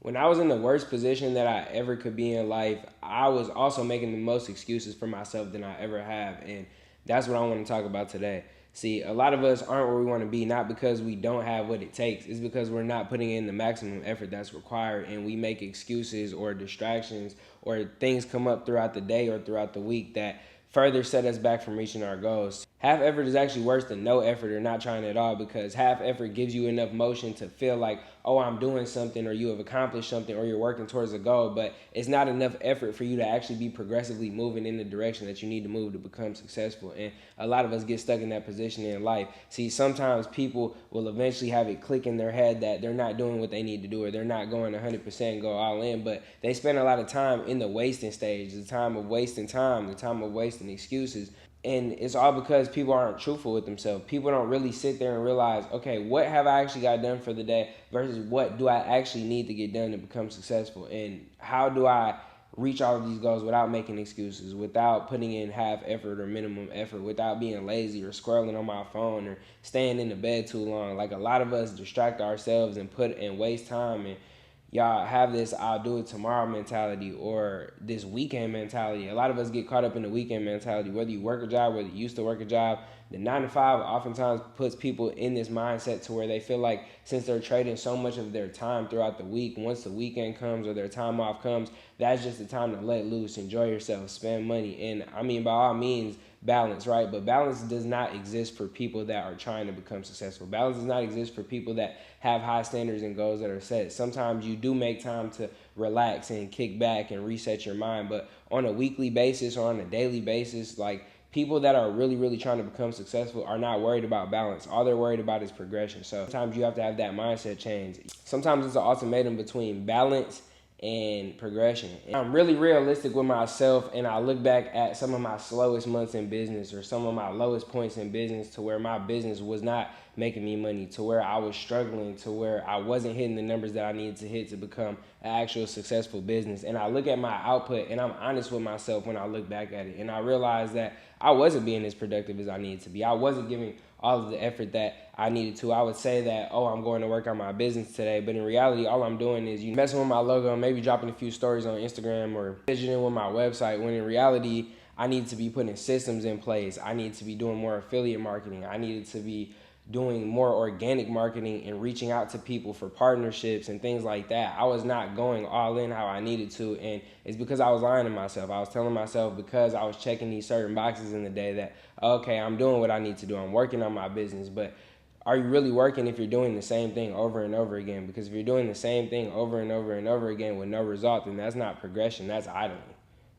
When I was in the worst position that I ever could be in life, I was also making the most excuses for myself than I ever have. And that's what I want to talk about today. See, a lot of us aren't where we want to be, not because we don't have what it takes. It's because we're not putting in the maximum effort that's required, and we make excuses or distractions or things come up throughout the day or throughout the week that further set us back from reaching our goals. Half effort is actually worse than no effort or not trying at all, because half effort gives you enough motion to feel like, oh, I'm doing something, or you have accomplished something, or you're working towards a goal, but it's not enough effort for you to actually be progressively moving in the direction that you need to move to become successful. And a lot of us get stuck in that position in life. See, sometimes people will eventually have it click in their head that they're not doing what they need to do, or they're not going 100% go all in, but they spend a lot of time in the wasting stage, the time of wasting time, the time of wasting excuses. And it's all because people aren't truthful with themselves. People don't really sit there and realize, okay, what have I actually got done for the day versus what do I actually need to get done to become successful? And how do I reach all of these goals without making excuses, without putting in half effort or minimum effort, without being lazy or scrolling on my phone or staying in the bed too long? Like, a lot of us distract ourselves and put and waste time, and y'all have this I'll do it tomorrow mentality or this weekend mentality. A lot of us get caught up in the weekend mentality. Whether you work a job, whether you used to work a job, the 9 to 5 oftentimes puts people in this mindset to where they feel like, since they're trading so much of their time throughout the week, once the weekend comes or their time off comes, that's just the time to let loose, enjoy yourself, spend money. And I mean, by all means, balance, right? But balance does not exist for people that are trying to become successful. Balance does not exist for people that have high standards and goals that are set. Sometimes you do make time to relax and kick back and reset your mind, but on a weekly basis or on a daily basis, like, people that are really, really trying to become successful are not worried about balance. All they're worried about is progression. So sometimes you have to have that mindset change. Sometimes it's an ultimatum between balance and progression. And I'm really realistic with myself, and I look back at some of my slowest months in business or some of my lowest points in business, to where my business was not making me money, to where I was struggling, to where I wasn't hitting the numbers that I needed to hit to become an actual successful business. And I look at my output, and I'm honest with myself when I look back at it, and I realize that I wasn't being as productive as I needed to be. I wasn't giving all of the effort that I needed to. I would say that, oh, I'm going to work on my business today, but in reality, all I'm doing is messing with my logo, maybe dropping a few stories on Instagram or fidgeting with my website, when in reality, I need to be putting systems in place. I need to be doing more affiliate marketing. I needed to be doing more organic marketing and reaching out to people for partnerships and things like that. I was not going all in how I needed to, and it's because I was lying to myself. I was telling myself, because I was checking these certain boxes in the day, that, okay, I'm doing what I need to do. I'm working on my business, but are you really working if you're doing the same thing over and over again? Because if you're doing the same thing over and over and over again with no result, then that's not progression, that's idling.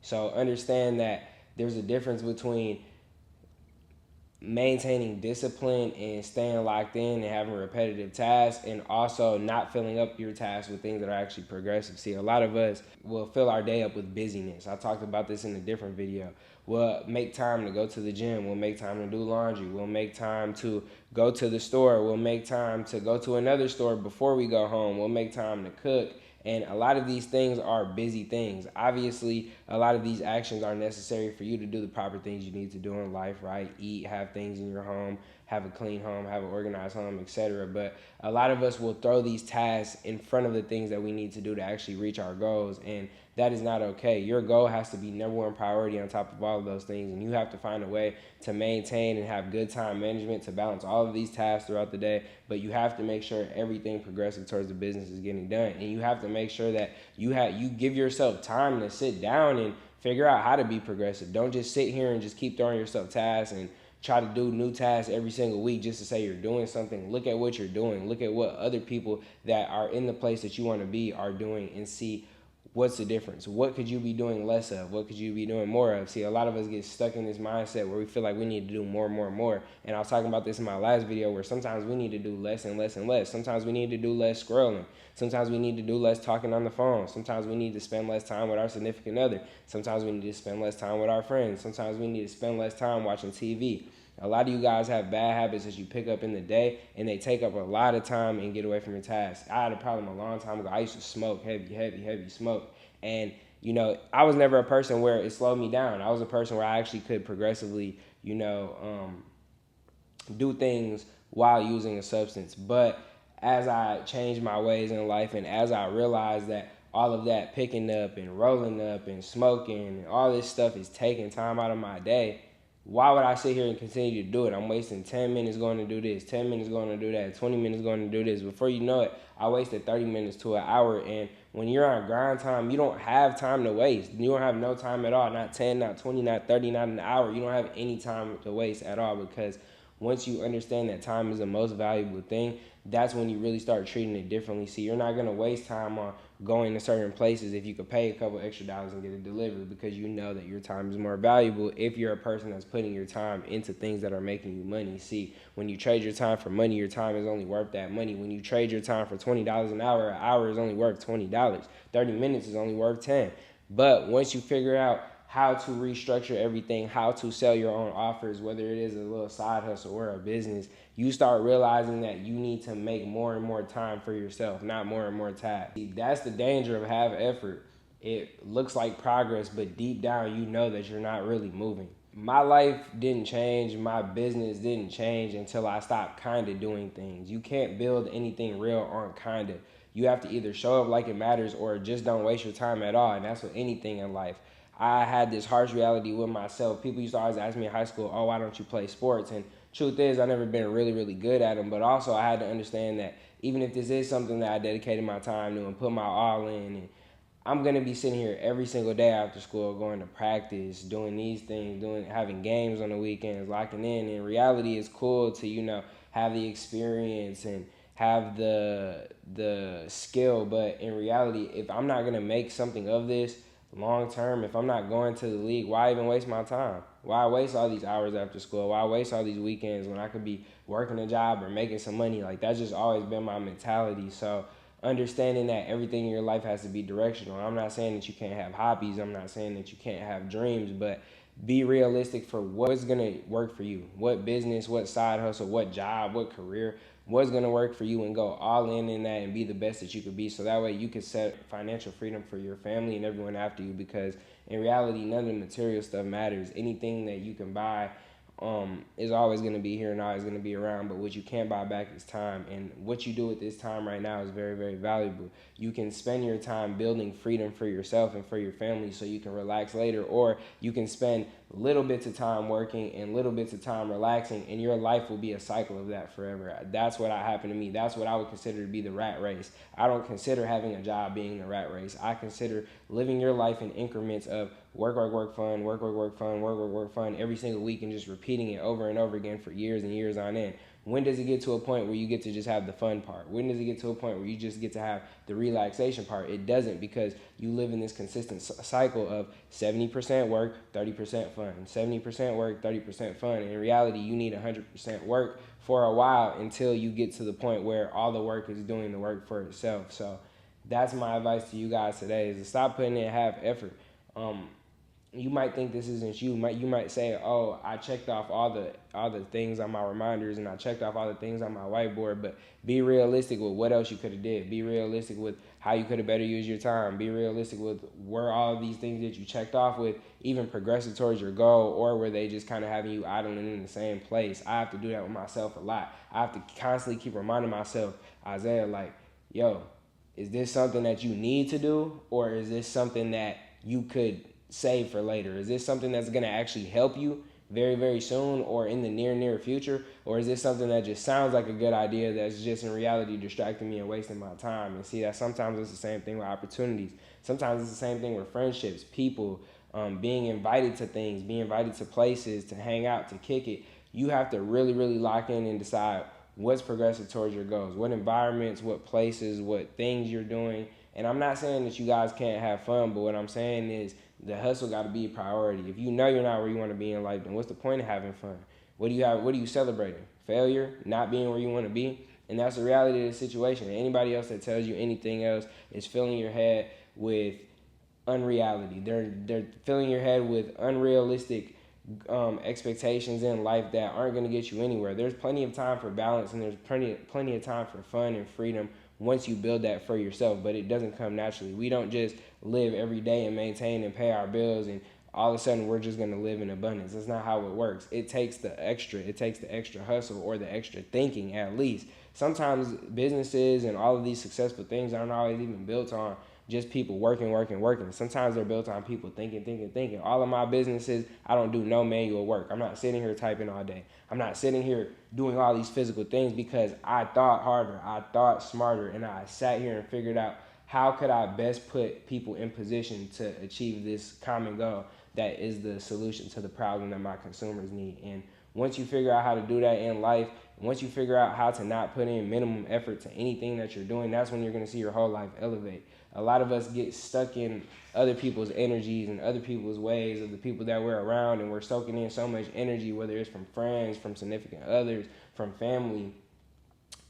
So understand that there's a difference between maintaining discipline and staying locked in and having repetitive tasks, and also not filling up your tasks with things that are actually progressive. See, a lot of us will fill our day up with busyness. I talked about this in a different video. We'll make time to go to the gym. We'll make time to do laundry. We'll make time to go to the store. We'll make time to go to another store before we go home. We'll make time to cook. And a lot of these things are busy things. Obviously, a lot of these actions are necessary for you to do the proper things you need to do in life, right? Eat, have things in your home, have a clean home, have an organized home, etc. But a lot of us will throw these tasks in front of the things that we need to do to actually reach our goals. And that is not okay. Your goal has to be number one priority on top of all of those things. And you have to find a way to maintain and have good time management to balance all of these tasks throughout the day. But you have to make sure everything progressive towards the business is getting done. And you have to make sure that you give yourself time to sit down and figure out how to be progressive. Don't just sit here and just keep throwing yourself tasks and try to do new tasks every single week just to say you're doing something. Look at what you're doing. Look at what other people that are in the place that you want to be are doing, and see what's the difference. What could you be doing less of? What could you be doing more of? See, a lot of us get stuck in this mindset where we feel like we need to do more and more and more. And I was talking about this in my last video, where sometimes we need to do less and less and less. Sometimes we need to do less scrolling. Sometimes we need to do less talking on the phone. Sometimes we need to spend less time with our significant other. Sometimes we need to spend less time with our friends. Sometimes we need to spend less time watching TV. A lot of you guys have bad habits that you pick up in the day, and they take up a lot of time and get away from your tasks. I had a problem a long time ago. I used to smoke heavy smoke. And, I was never a person where it slowed me down. I was a person where I actually could progressively, do things while using a substance. But as I changed my ways in life and as I realized that all of that picking up and rolling up and smoking and all this stuff is taking time out of my day, why would I sit here and continue to do it? I'm wasting 10 minutes going to do this, 10 minutes going to do that, 20 minutes going to do this. Before you know it, I wasted 30 minutes to an hour. And when you're on grind time, you don't have time to waste. You don't have no time at all. Not 10, not 20, not 30, not an hour. You don't have any time to waste at all, because once you understand that time is the most valuable thing, that's when you really start treating it differently. See, you're not going to waste time on going to certain places if you could pay a couple extra dollars and get it delivered, because you know that your time is more valuable if you're a person that's putting your time into things that are making you money. See, when you trade your time for money, your time is only worth that money. When you trade your time for $20 an hour is only worth $20. 30 minutes is only worth 10. But once you figure out how to restructure everything, how to sell your own offers, whether it is a little side hustle or a business, you start realizing that you need to make more and more time for yourself, not more and more tasks. That's the danger of have effort. It looks like progress, but deep down you know that you're not really moving. My life didn't change, my business didn't change until I stopped kind of doing things. You can't build anything real on kind of. You have to either show up like it matters or just don't waste your time at all, and that's with anything in life. I had this harsh reality with myself. People used to always ask me in high school, oh, why don't you play sports? And truth is, I've never been really, really good at them. But also, I had to understand that even if this is something that I dedicated my time to and put my all in, and I'm going to be sitting here every single day after school, going to practice, doing these things, having games on the weekends, locking in. In reality, it's cool to, have the experience and have the skill. But in reality, if I'm not going to make something of this long term, if I'm not going to the league, why even waste my time? Why waste all these hours after school? Why waste all these weekends when I could be working a job or making some money? Like, that's just always been my mentality. So understanding that everything in your life has to be directional. I'm not saying that you can't have hobbies. I'm not saying that you can't have dreams, but be realistic for what's going to work for you. What business, what side hustle, what job, what career, what's going to work for you, and go all in that and be the best that you could be. So that way you can set financial freedom for your family and everyone after you, because in reality, none of the material stuff matters. Anything that you can buy is always going to be here and always going to be around, but what you can't buy back is time. And what you do with this time right now is very, very valuable. You can spend your time building freedom for yourself and for your family so you can relax later, or you can spend little bits of time working and little bits of time relaxing, and your life will be a cycle of that forever. That's what happened to me. That's what I would consider to be the rat race. I don't consider having a job being the rat race. I consider living your life in increments of work, fun, work, fun every single week, and just repeating it over and over again for years and years on end. When does it get to a point where you get to just have the fun part? When does it get to a point where you just get to have the relaxation part? It doesn't, because you live in this consistent cycle of 70% work, 30% fun, 70% work, 30% fun. In reality, you need 100% work for a while until you get to the point where all the work is doing the work for itself. So that's my advice to you guys today, is to stop putting in half effort. You might think this isn't you. You might say, oh, I checked off all the things on my reminders, and I checked off all the things on my whiteboard, but be realistic with what else you could have did. Be realistic with how you could have better used your time. Be realistic with where all of these things that you checked off with even progressing towards your goal, or were they just kind of having you idling in the same place. I have to do that with myself a lot. I have to constantly keep reminding myself, Isaiah, like, yo, is this something that you need to do, or is this something that you could save for later? Is this something that's going to actually help you very, very soon, or in the near future? Or is this something that just sounds like a good idea that's just in reality distracting me and wasting my time? And see, that sometimes it's the same thing with opportunities. Sometimes it's the same thing with friendships, people, being invited to things, being invited to places, to hang out, to kick it. You have to really, really lock in and decide what's progressive towards your goals, what environments, what places, what things you're doing. And I'm not saying that you guys can't have fun, but what I'm saying is the hustle got to be a priority. If you know you're not where you want to be in life, then what's the point of having fun? What are you celebrating? Failure? Not being where you want to be? And that's the reality of the situation. And anybody else that tells you anything else is filling your head with unreality. They're filling your head with unrealistic expectations in life that aren't going to get you anywhere. There's plenty of time for balance, and there's plenty of time for fun and freedom once you build that for yourself, but it doesn't come naturally. We don't just live every day and maintain and pay our bills, and all of a sudden we're just going to live in abundance. That's not how it works. It takes the extra hustle, or the extra thinking at least, sometimes businesses and all of these successful things aren't always even built on just people working. Sometimes they're built on people thinking. All of my businesses, I don't do no manual work. I'm not sitting here typing all day. I'm not sitting here doing all these physical things because I thought harder, I thought smarter, and I sat here and figured out how could I best put people in position to achieve this common goal that is the solution to the problem that my consumers need. And once you figure out how to do that in life, once you figure out how to not put in minimum effort to anything that you're doing, that's when you're going to see your whole life elevate. A lot of us get stuck in other people's energies and other people's ways of the people that we're around, and we're soaking in so much energy, whether it's from friends, from significant others, from family,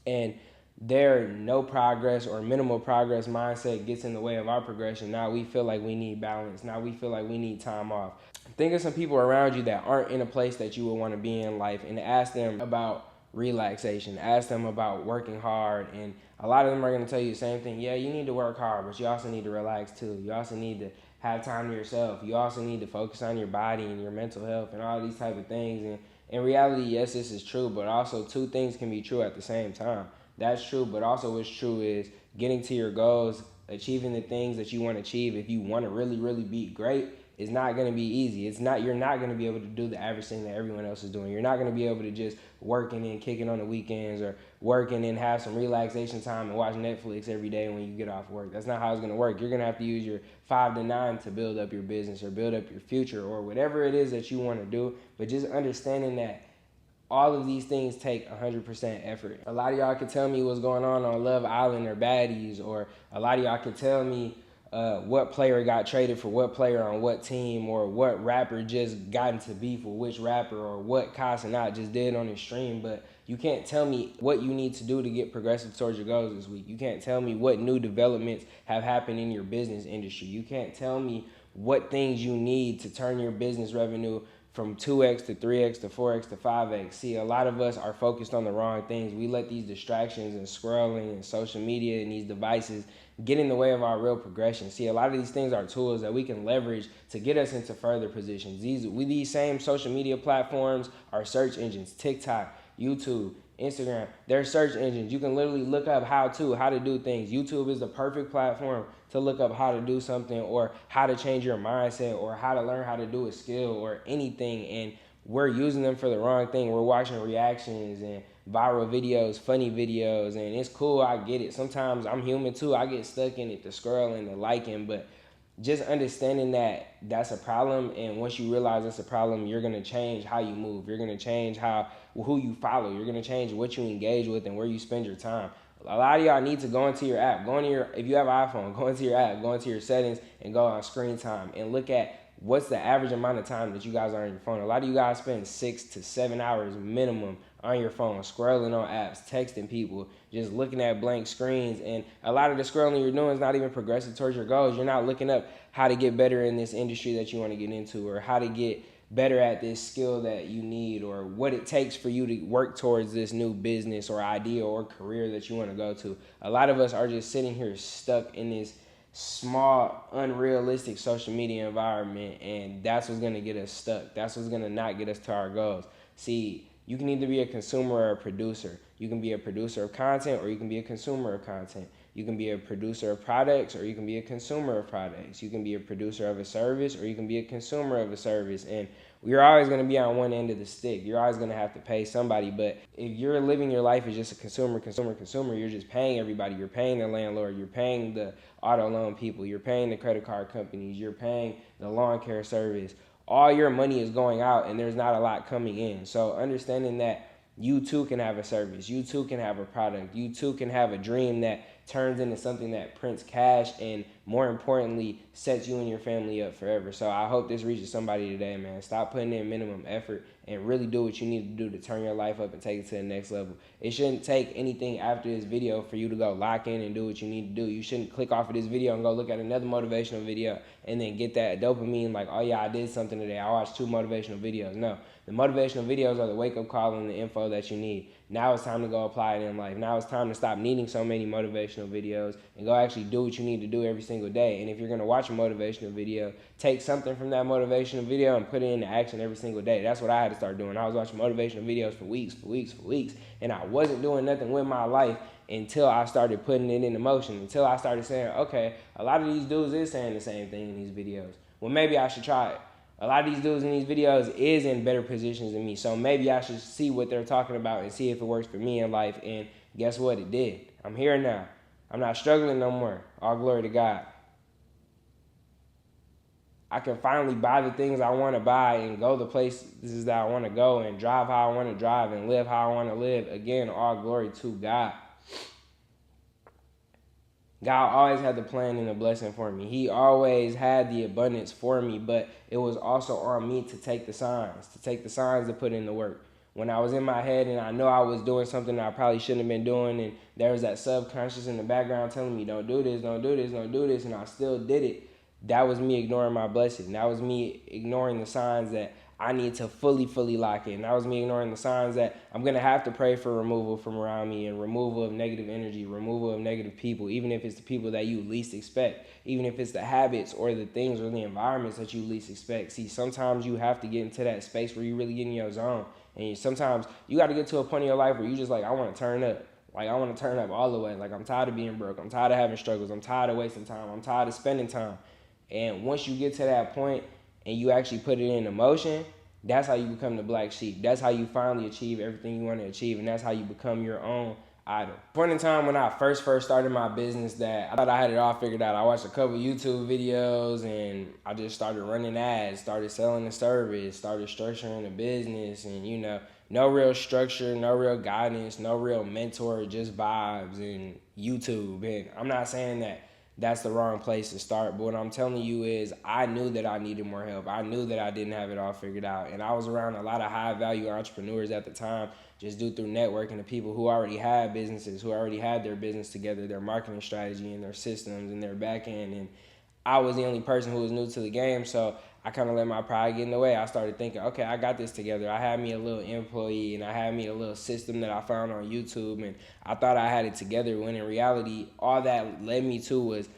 and their no progress or minimal progress mindset gets in the way of our progression. Now we feel like we need balance. Now we feel like we need time off. Think of some people around you that aren't in a place that you would want to be in life, and ask them about relaxation. Ask them about working hard, and a lot of them are going to tell you the same thing. Yeah, you need to work hard, but you also need to relax too. You also need to have time to yourself. You also need to focus on your body and your mental health and all these type of things. And in reality, yes, this is true, but also two things can be true at the same time. That's true, but also what's true is getting to your goals, achieving the things that you want to achieve. If you want to really be great, it's not going to be easy. You're not going to be able to do the average thing that everyone else is doing. You're not going to be able to just working and kicking on the weekends, or working and have some relaxation time and watch Netflix every day when you get off work. That's not how it's going to work. You're going to have to use your 5 to 9 to build up your business or build up your future or whatever it is that you want to do. But just understanding that all of these things take 100% effort. A lot of y'all can tell me what's going on Love Island or Baddies, or a lot of y'all can tell me what player got traded for what player on what team, or what rapper just got into beef with which rapper, or what Casanat just did on his stream. But you can't tell me what you need to do to get progressive towards your goals this week. You can't tell me what new developments have happened in your business industry. You can't tell me what things you need to turn your business revenue from 2x to 3x to 4x to 5x. See, a lot of us are focused on the wrong things. We let these distractions and scrolling and social media and these devices get in the way of our real progression. See, a lot of these things are tools that we can leverage to get us into further positions. These same social media platforms are search engines. TikTok, YouTube, Instagram, they're search engines. You can literally look up how to do things. YouTube is the perfect platform to look up how to do something, or how to change your mindset, or how to learn how to do a skill or anything. And we're using them for the wrong thing. We're watching reactions and viral videos, funny videos, and it's cool. I get it. Sometimes I'm human too. I get stuck in it, the scrolling, the liking, but just understanding that that's a problem, and once you realize that's a problem, you're going to change how you move. You're going to change who you follow. You're going to change what you engage with and where you spend your time. A lot of y'all need to go into your app. If you have an iPhone, go into your app, go into your settings, and go on screen time and look at what's the average amount of time that you guys are on your phone. A lot of you guys spend 6 to 7 hours minimum on your phone, scrolling on apps, texting people, just looking at blank screens. And a lot of the scrolling you're doing is not even progressive towards your goals. You're not looking up how to get better in this industry that you want to get into, or how to get better at this skill that you need, or what it takes for you to work towards this new business or idea or career that you want to go to. A lot of us are just sitting here stuck in this small, unrealistic social media environment, and that's what's going to get us stuck. That's what's going to not get us to our goals. See, you can either be a consumer or a producer. You can be a producer of content, or you can be a consumer of content. You can be a producer of products, or you can be a consumer of products. You can be a producer of a service, or you can be a consumer of a service. And you're always going to be on one end of the stick. You're always going to have to pay somebody. But if you're living your life as just a consumer, you're just paying everybody. You're paying the landlord. You're paying the auto loan people. You're paying the credit card companies. You're paying the lawn care service. All your money is going out, and there's not a lot coming in. So understanding that you too can have a service. You too can have a product. You too can have a dream that turns into something that prints cash, and more importantly, sets you and your family up forever. So I hope this reaches somebody today, man. Stop putting in minimum effort and really do what you need to do to turn your life up and take it to the next level. It shouldn't take anything after this video for you to go lock in and do what you need to do. You shouldn't click off of this video and go look at another motivational video and then get that dopamine like, oh yeah, I did something today. I watched 2 motivational videos. No, the motivational videos are the wake-up call and the info that you need. Now it's time to go apply it in life. Now it's time to stop needing so many motivational videos and go actually do what you need to do every single day. And if you're going to watch a motivational video, take something from that motivational video and put it into action every single day. That's what I had to start doing. I was watching motivational videos for weeks, and I wasn't doing nothing with my life until I started putting it into motion, until I started saying, okay, a lot of these dudes is saying the same thing in these videos. Well, maybe I should try it. A lot of these dudes in these videos is in better positions than me, so maybe I should see what they're talking about and see if it works for me in life. And guess what? It did. I'm here now. I'm not struggling no more. All glory to God. I can finally buy the things I want to buy and go the places that I want to go and drive how I want to drive and live how I want to live. Again, all glory to God. God always had the plan and the blessing for me. He always had the abundance for me, but it was also on me to take the signs, to put in the work. When I was in my head and I know I was doing something that I probably shouldn't have been doing, and there was that subconscious in the background telling me, don't do this, don't do this, don't do this, and I still did it, that was me ignoring my blessing. That was me ignoring the signs that I need to fully lock in. That was me ignoring the signs that I'm going to have to pray for removal from around me and removal of negative energy, removal of negative people, even if it's the people that you least expect, even if it's the habits or the things or the environments that you least expect. See, sometimes you have to get into that space where you really get in your zone. And sometimes you got to get to a point in your life where you just like, I want to turn up. Like, I want to turn up all the way. Like, I'm tired of being broke. I'm tired of having struggles. I'm tired of wasting time. I'm tired of spending time. And once you get to that point and you actually put it into motion, that's how you become the black sheep. That's how you finally achieve everything you want to achieve, and that's how you become your own idol. Point in time when I first started my business that I thought I had it all figured out. I watched a couple YouTube videos and I just started running ads, started selling the service, started structuring the business, and no real structure, no real guidance, no real mentor, just vibes and YouTube. And I'm not saying that that's the wrong place to start. But what I'm telling you is I knew that I needed more help. I knew that I didn't have it all figured out. And I was around a lot of high-value entrepreneurs at the time, just due through networking to people who already had businesses, who already had their business together, their marketing strategy and their systems and their back end. And I was the only person who was new to the game, so I kind of let my pride get in the way. I started thinking, okay, I got this together. I had me a little employee, and I had me a little system that I found on YouTube, and I thought I had it together, when in reality, all that led me to was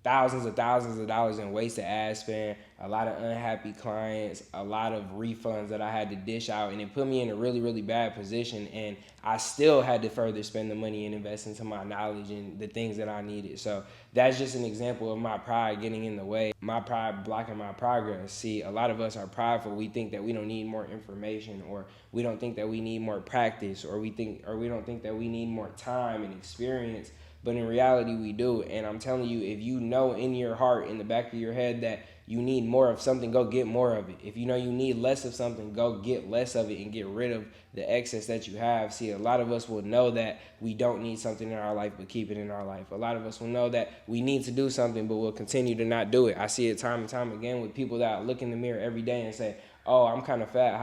thousands of dollars in wasted ad spend, a lot of unhappy clients, a lot of refunds that I had to dish out, and it put me in a really bad position. And I still had to further spend the money and invest into my knowledge and the things that I needed. So that's just an example of my pride getting in the way, my pride blocking my progress. See, a lot of us are prideful. We think that we don't need more information, or we don't think that we need more practice, or we don't think that we need more time and experience. But in reality, we do. And I'm telling you, if you know in your heart, in the back of your head, that you need more of something, go get more of it. If you know you need less of something, go get less of it and get rid of the excess that you have. See, a lot of us will know that we don't need something in our life, but keep it in our life. A lot of us will know that we need to do something, but we'll continue to not do it. I see it time and time again with people that look in the mirror every day and say, oh, I'm kind of fat,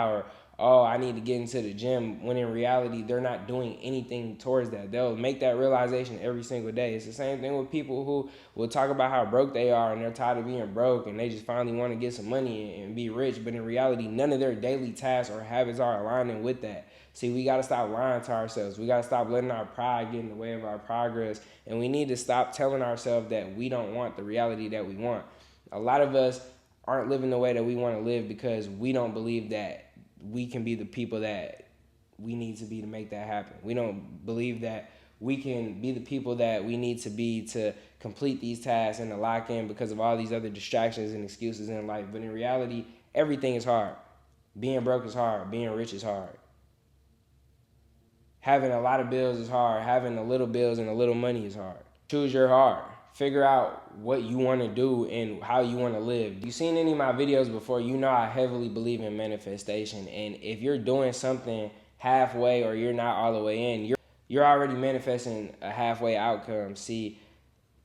or oh, I need to get into the gym, when in reality, they're not doing anything towards that. They'll make that realization every single day. It's the same thing with people who will talk about how broke they are and they're tired of being broke and they just finally want to get some money and be rich. But in reality, none of their daily tasks or habits are aligning with that. See, we got to stop lying to ourselves. We got to stop letting our pride get in the way of our progress. And we need to stop telling ourselves that we don't want the reality that we want. A lot of us aren't living the way that we want to live because we don't believe that we can be the people that we need to be to make that happen. We don't believe that we can be the people that we need to be to complete these tasks and to lock in because of all these other distractions and excuses in life. But in reality, everything is hard. Being broke is hard. Being rich is hard. Having a lot of bills is hard. Having a little bills and a little money is hard. Choose your heart. Figure out what you want to do and how you want to live. If you've seen any of my videos before, you know I heavily believe in manifestation. And if you're doing something halfway or you're not all the way in, you're already manifesting a halfway outcome. See,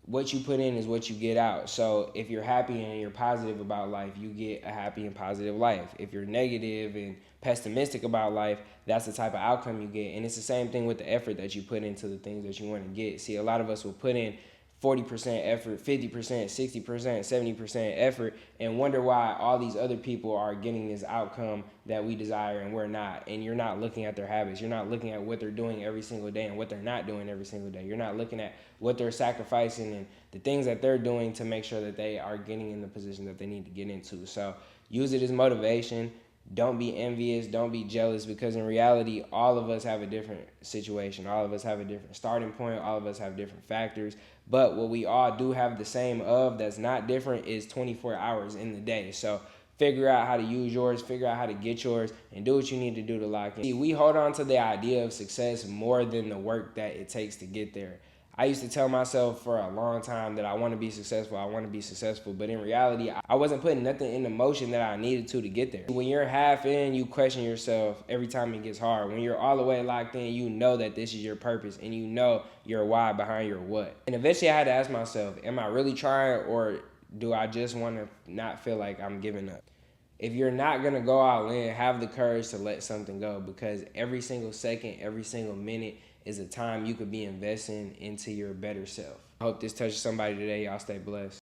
what you put in is what you get out. So if you're happy and you're positive about life, you get a happy and positive life. If you're negative and pessimistic about life, that's the type of outcome you get. And it's the same thing with the effort that you put into the things that you want to get. See, a lot of us will put in 40% effort, 50%, 60%, 70% effort, and wonder why all these other people are getting this outcome that we desire and we're not. And you're not looking at their habits. You're not looking at what they're doing every single day and what they're not doing every single day. You're not looking at what they're sacrificing and the things that they're doing to make sure that they are getting in the position that they need to get into. So use it as motivation. Don't be envious. Don't be jealous, because in reality, all of us have a different situation. All of us have a different starting point. All of us have different factors. But what we all do have the same of that's not different is 24 hours in the day. So figure out how to use yours, figure out how to get yours, and do what you need to do to lock in. See, we hold on to the idea of success more than the work that it takes to get there. I used to tell myself for a long time that I want to be successful, but in reality, I wasn't putting nothing into motion that I needed to get there. When you're half in, you question yourself every time it gets hard. When you're all the way locked in, you know that this is your purpose and you know your why behind your what. And eventually I had to ask myself, am I really trying, or do I just want to not feel like I'm giving up? If you're not going to go all in, have the courage to let something go, because every single second, every single minute is a time you could be investing into your better self. I hope this touches somebody today. Y'all stay blessed.